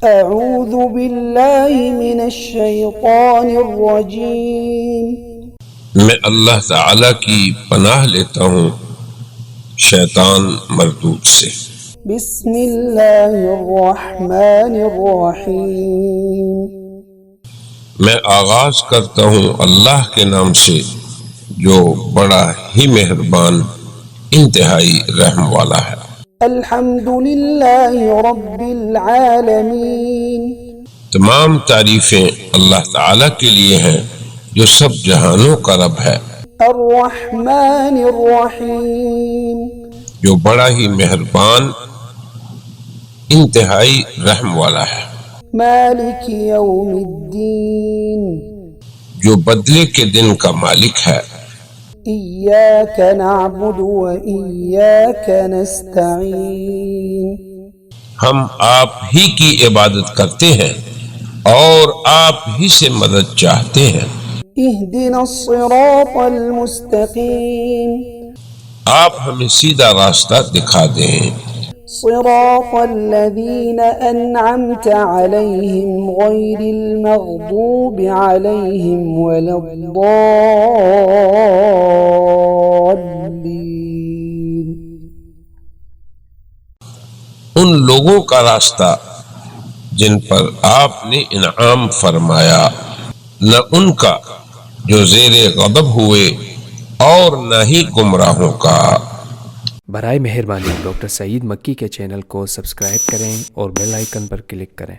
اعوذ باللہ من الشیطان الرجیم۔ میں اللہ تعالی کی پناہ لیتا ہوں شیطان مردود سے۔ بسم اللہ الرحمن الرحیم۔ میں آغاز کرتا ہوں اللہ کے نام سے جو بڑا ہی مہربان انتہائی رحم والا ہے۔ الحمد للہ رب العالمین۔ تمام تعریفیں اللہ تعالی کے لیے ہیں جو سب جہانوں کا رب ہے، الرحمن الرحیم۔ جو بڑا ہی مہربان انتہائی رحم والا ہے۔ مالک یوم الدین۔ جو بدلے کے دن کا مالک ہے۔ ایاک نعبد و ایاک نستعین۔ ہم آپ ہی کی عبادت کرتے ہیں اور آپ ہی سے مدد چاہتے ہیں۔ اہدنا الصراط المستقیم۔ آپ ہمیں سیدھا راستہ دکھا دیں۔ صراط الذین انعمت علیہم غیر المغضوب علیہم ولا الضالین۔ ان لوگوں کا راستہ جن پر آپ نے انعام فرمایا، نہ ان کا جو زیر غضب ہوئے اور نہ ہی گمراہوں کا۔ برائے مہربانی ڈاکٹر سعید مکی کے چینل کو سبسکرائب کریں اور بیل آئیکن پر کلک کریں۔